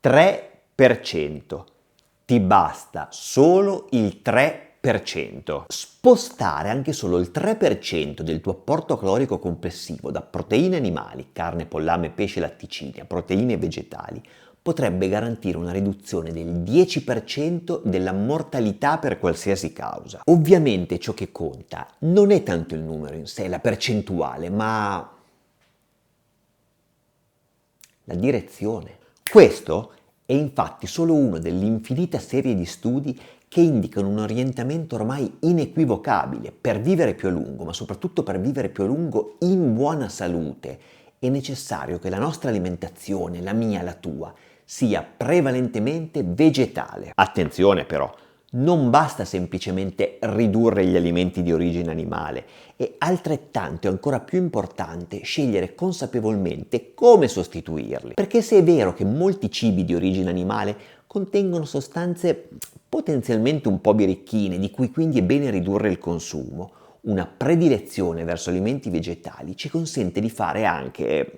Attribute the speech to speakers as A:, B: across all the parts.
A: 3%. Ti basta solo il 3%. Spostare anche solo il 3% del tuo apporto calorico complessivo da proteine animali, carne, pollame, pesce, latticini, a proteine vegetali potrebbe garantire una riduzione del 10% della mortalità per qualsiasi causa. Ovviamente ciò che conta non è tanto il numero in sé, la percentuale, ma la direzione. Questo è infatti solo uno dell'infinita serie di studi che indicano un orientamento ormai inequivocabile. Per vivere più a lungo, ma soprattutto per vivere più a lungo in buona salute, è necessario che la nostra alimentazione, la mia, la tua, sia prevalentemente vegetale. Attenzione però, non basta semplicemente ridurre gli alimenti di origine animale, è altrettanto e ancora più importante scegliere consapevolmente come sostituirli. Perché se è vero che molti cibi di origine animale contengono sostanze potenzialmente un po' birichine, di cui quindi è bene ridurre il consumo, una predilezione verso alimenti vegetali ci consente di fare anche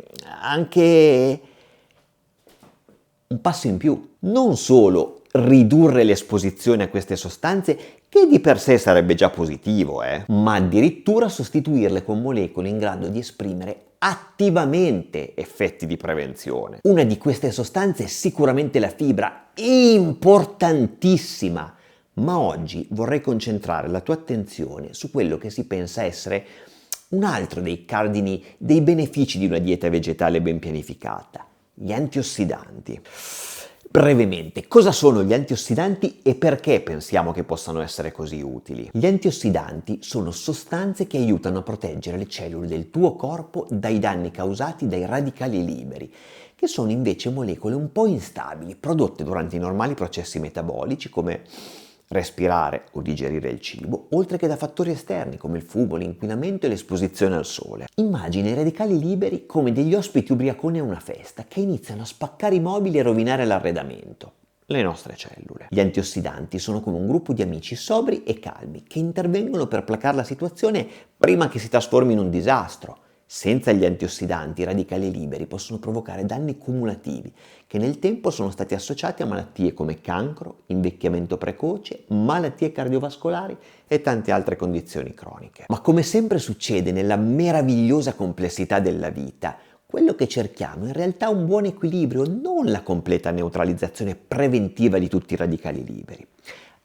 A: un passo in più. Non solo ridurre l'esposizione a queste sostanze, che di per sé sarebbe già positivo, ma addirittura sostituirle con molecole in grado di esprimere attivamente effetti di prevenzione. Una di queste sostanze è sicuramente la fibra, importantissima, ma oggi vorrei concentrare la tua attenzione su quello che si pensa essere un altro dei cardini dei benefici di una dieta vegetale ben pianificata: gli antiossidanti. Brevemente, cosa sono gli antiossidanti e perché pensiamo che possano essere così utili? Gli antiossidanti sono sostanze che aiutano a proteggere le cellule del tuo corpo dai danni causati dai radicali liberi, che sono invece molecole un po' instabili, prodotte durante i normali processi metabolici come respirare o digerire il cibo, oltre che da fattori esterni come il fumo, l'inquinamento e l'esposizione al sole. Immagina i radicali liberi come degli ospiti ubriaconi a una festa che iniziano a spaccare i mobili e rovinare l'arredamento, le nostre cellule. Gli antiossidanti sono come un gruppo di amici sobri e calmi che intervengono per placare la situazione prima che si trasformi in un disastro. Senza gli antiossidanti, i radicali liberi possono provocare danni cumulativi che nel tempo sono stati associati a malattie come cancro, invecchiamento precoce, malattie cardiovascolari e tante altre condizioni croniche. Ma come sempre succede nella meravigliosa complessità della vita, quello che cerchiamo è in realtà un buon equilibrio, non la completa neutralizzazione preventiva di tutti i radicali liberi.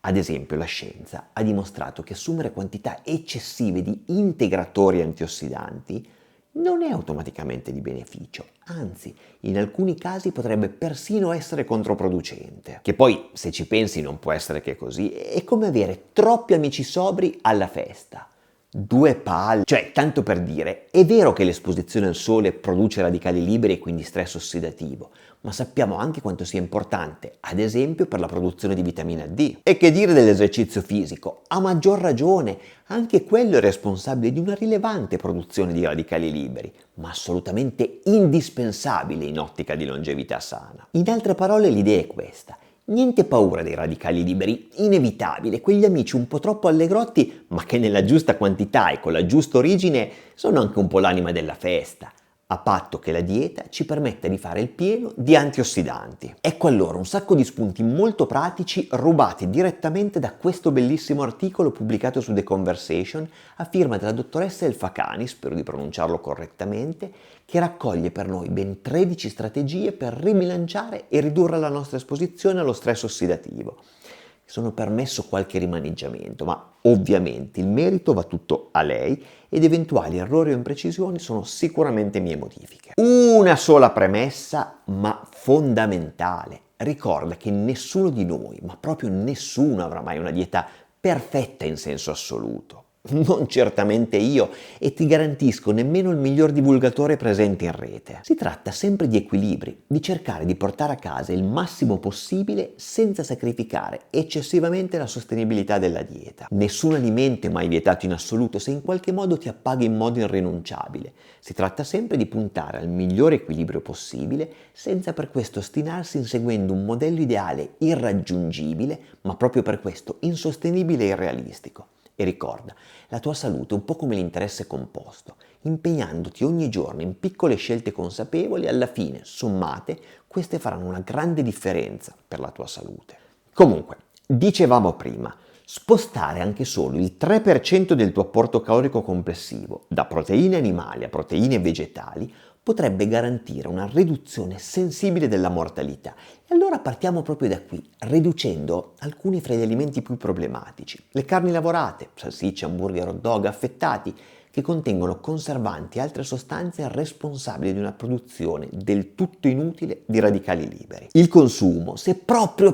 A: Ad esempio, la scienza ha dimostrato che assumere quantità eccessive di integratori antiossidanti non è automaticamente di beneficio, anzi, in alcuni casi potrebbe persino essere controproducente. Che poi, se ci pensi, non può essere che così. È come avere troppi amici sobri alla festa. Due palle. Cioè, tanto per dire, è vero che l'esposizione al sole produce radicali liberi e quindi stress ossidativo, ma sappiamo anche quanto sia importante, ad esempio, per la produzione di vitamina D. E che dire dell'esercizio fisico? A maggior ragione, anche quello è responsabile di una rilevante produzione di radicali liberi, ma assolutamente indispensabile in ottica di longevità sana. In altre parole, l'idea è questa: niente paura dei radicali liberi, inevitabile, quegli amici un po' troppo allegrotti, ma che nella giusta quantità e con la giusta origine sono anche un po' l'anima della festa, a patto che la dieta ci permetta di fare il pieno di antiossidanti. Ecco allora un sacco di spunti molto pratici rubati direttamente da questo bellissimo articolo pubblicato su The Conversation a firma della dottoressa El Fakani, spero di pronunciarlo correttamente, che raccoglie per noi ben 13 strategie per ribilanciare e ridurre la nostra esposizione allo stress ossidativo. Sono permesso qualche rimaneggiamento, ma ovviamente il merito va tutto a lei ed eventuali errori o imprecisioni sono sicuramente mie modifiche. Una sola premessa, ma fondamentale. Ricorda che nessuno di noi, ma proprio nessuno, avrà mai una dieta perfetta in senso assoluto. Non certamente io, e ti garantisco nemmeno il miglior divulgatore presente in rete. Si tratta sempre di equilibri, di cercare di portare a casa il massimo possibile senza sacrificare eccessivamente la sostenibilità della dieta. Nessun alimento è mai vietato in assoluto se in qualche modo ti appaghi in modo irrinunciabile. Si tratta sempre di puntare al migliore equilibrio possibile senza per questo ostinarsi inseguendo un modello ideale irraggiungibile, ma proprio per questo insostenibile e irrealistico. E ricorda, la tua salute è un po' come l'interesse composto. Impegnandoti ogni giorno in piccole scelte consapevoli, alla fine, sommate, queste faranno una grande differenza per la tua salute. Comunque, dicevamo prima, spostare anche solo il 3% del tuo apporto calorico complessivo da proteine animali a proteine vegetali potrebbe garantire una riduzione sensibile della mortalità. E allora partiamo proprio da qui, riducendo alcuni fra gli alimenti più problematici. Le carni lavorate, salsicce, hamburger, hot dog, affettati, che contengono conservanti e altre sostanze responsabili di una produzione del tutto inutile di radicali liberi. Il consumo, se proprio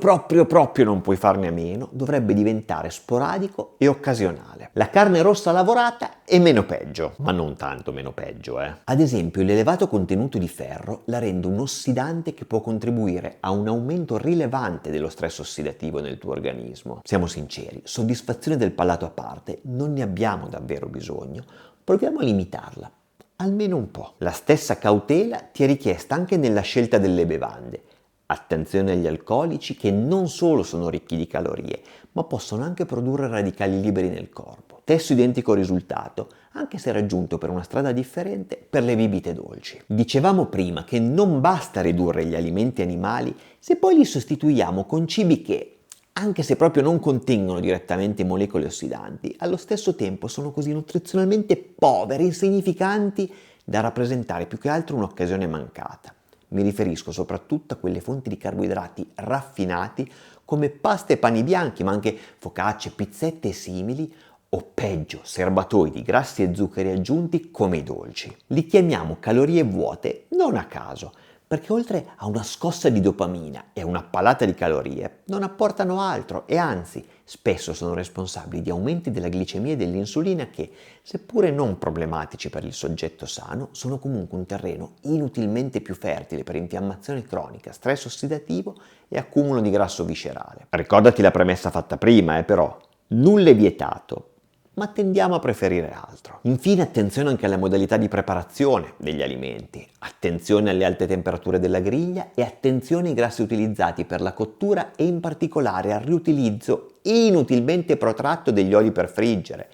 A: non puoi farne a meno, dovrebbe diventare sporadico e occasionale. La carne rossa lavorata è meno peggio, ma non tanto meno peggio, Ad esempio, l'elevato contenuto di ferro la rende un ossidante che può contribuire a un aumento rilevante dello stress ossidativo nel tuo organismo. Siamo sinceri, soddisfazione del palato a parte, non ne abbiamo davvero bisogno. Proviamo a limitarla, almeno un po'. La stessa cautela ti è richiesta anche nella scelta delle bevande. Attenzione agli alcolici che non solo sono ricchi di calorie, ma possono anche produrre radicali liberi nel corpo. Stesso identico risultato, anche se raggiunto per una strada differente, per le bibite dolci. Dicevamo prima che non basta ridurre gli alimenti animali se poi li sostituiamo con cibi che, anche se proprio non contengono direttamente molecole ossidanti, allo stesso tempo sono così nutrizionalmente poveri, insignificanti, da rappresentare più che altro un'occasione mancata. Mi riferisco soprattutto a quelle fonti di carboidrati raffinati come pasta e pani bianchi, ma anche focacce, pizzette e simili, o peggio, serbatoi di grassi e zuccheri aggiunti come i dolci. Li chiamiamo calorie vuote non a caso, perché oltre a una scossa di dopamina e a una palata di calorie, non apportano altro e anzi spesso sono responsabili di aumenti della glicemia e dell'insulina che, seppure non problematici per il soggetto sano, sono comunque un terreno inutilmente più fertile per infiammazione cronica, stress ossidativo e accumulo di grasso viscerale. Ricordati la premessa fatta prima, però, nulla è vietato, ma tendiamo a preferire altro. Infine, attenzione anche alla modalità di preparazione degli alimenti, attenzione alle alte temperature della griglia e attenzione ai grassi utilizzati per la cottura e in particolare al riutilizzo inutilmente protratto degli oli per friggere.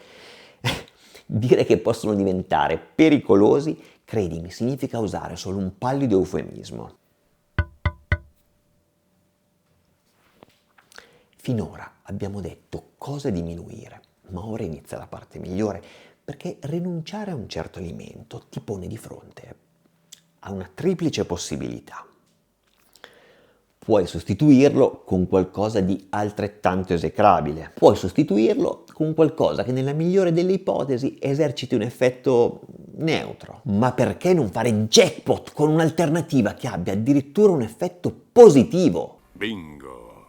A: Dire che possono diventare pericolosi, credimi, significa usare solo un pallido eufemismo. Finora abbiamo detto cosa diminuire. Ma ora inizia la parte migliore, perché rinunciare a un certo alimento ti pone di fronte a una triplice possibilità. Puoi sostituirlo con qualcosa di altrettanto esecrabile. Puoi sostituirlo con qualcosa che nella migliore delle ipotesi eserciti un effetto neutro. Ma perché non fare jackpot con un'alternativa che abbia addirittura un effetto positivo?
B: Bingo!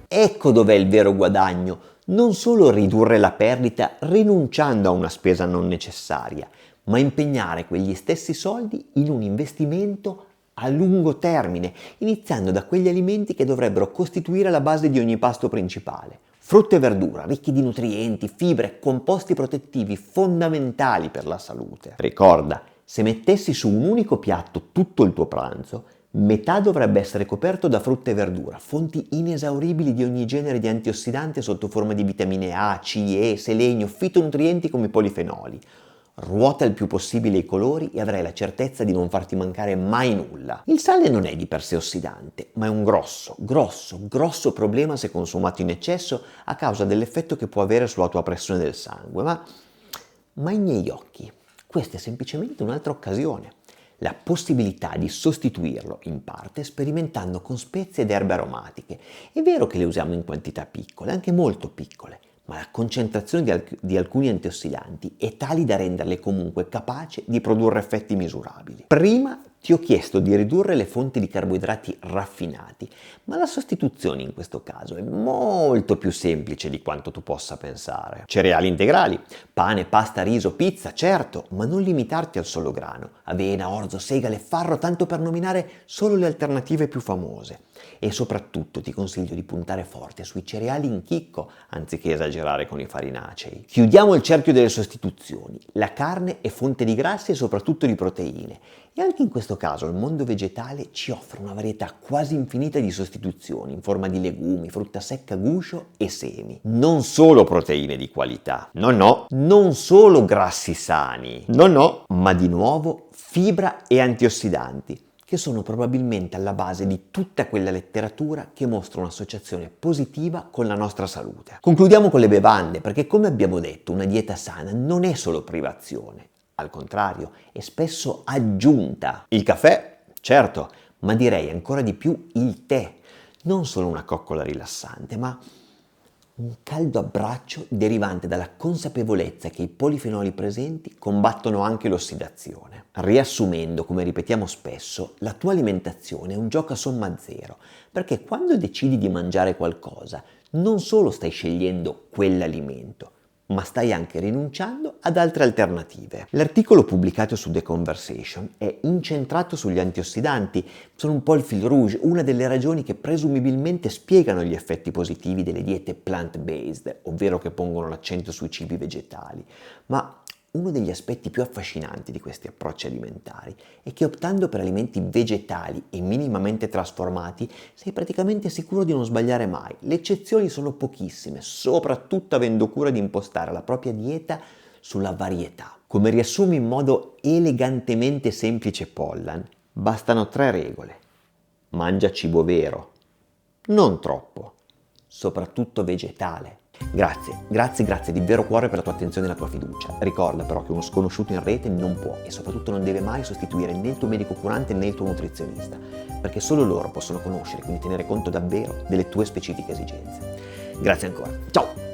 A: Ecco dov'è il vero guadagno. Non solo ridurre la perdita rinunciando a una spesa non necessaria, ma impegnare quegli stessi soldi in un investimento a lungo termine, iniziando da quegli alimenti che dovrebbero costituire la base di ogni pasto principale. Frutta e verdura, ricchi di nutrienti, fibre, composti protettivi fondamentali per la salute. Ricorda, se mettessi su un unico piatto tutto il tuo pranzo, metà dovrebbe essere coperto da frutta e verdura, fonti inesauribili di ogni genere di antiossidanti sotto forma di vitamine A, C, E, selenio, fitonutrienti come i polifenoli. Ruota il più possibile i colori e avrai la certezza di non farti mancare mai nulla. Il sale non è di per sé ossidante, ma è un grosso problema se consumato in eccesso a causa dell'effetto che può avere sulla tua pressione del sangue. Ma ai miei occhi, questa è semplicemente un'altra occasione. La possibilità di sostituirlo in parte sperimentando con spezie ed erbe aromatiche. È vero che le usiamo in quantità piccole, anche molto piccole, ma la concentrazione di alcuni antiossidanti è tale da renderle comunque capaci di produrre effetti misurabili. Prima ti ho chiesto di ridurre le fonti di carboidrati raffinati, ma la sostituzione in questo caso è molto più semplice di quanto tu possa pensare. Cereali integrali, pane, pasta, riso, pizza, certo, ma non limitarti al solo grano. Avena, orzo, segale, farro, tanto per nominare solo le alternative più famose. E soprattutto ti consiglio di puntare forte sui cereali in chicco, anziché esagerare con i farinacei. Chiudiamo il cerchio delle sostituzioni. La carne è fonte di grassi e soprattutto di proteine. E anche in questo questo caso il mondo vegetale ci offre una varietà quasi infinita di sostituzioni in forma di legumi, frutta secca, guscio e semi. Non solo proteine di qualità, no, non solo grassi sani, no, ma di nuovo fibra e antiossidanti, che sono probabilmente alla base di tutta quella letteratura che mostra un'associazione positiva con la nostra salute. Concludiamo con le bevande, perché come abbiamo detto, una dieta sana non è solo privazione, al contrario, è spesso aggiunta. Il caffè, certo, ma direi ancora di più il tè, non solo una coccola rilassante, ma un caldo abbraccio derivante dalla consapevolezza che i polifenoli presenti combattono anche l'ossidazione. Riassumendo, come ripetiamo spesso, la tua alimentazione è un gioco a somma zero, perché quando decidi di mangiare qualcosa, non solo stai scegliendo quell'alimento, ma stai anche rinunciando ad altre alternative. L'articolo pubblicato su The Conversation è incentrato sugli antiossidanti, sono un po' il fil rouge, una delle ragioni che presumibilmente spiegano gli effetti positivi delle diete plant-based, ovvero che pongono l'accento sui cibi vegetali. Ma uno degli aspetti più affascinanti di questi approcci alimentari è che optando per alimenti vegetali e minimamente trasformati sei praticamente sicuro di non sbagliare mai. Le eccezioni sono pochissime, soprattutto avendo cura di impostare la propria dieta sulla varietà. Come riassume in modo elegantemente semplice Pollan, bastano 3 regole. Mangia cibo vero, non troppo, soprattutto vegetale. Grazie di vero cuore per la tua attenzione e la tua fiducia. Ricorda però che uno sconosciuto in rete non può e soprattutto non deve mai sostituire né il tuo medico curante né il tuo nutrizionista, perché solo loro possono conoscere e quindi tenere conto davvero delle tue specifiche esigenze. Grazie ancora. Ciao!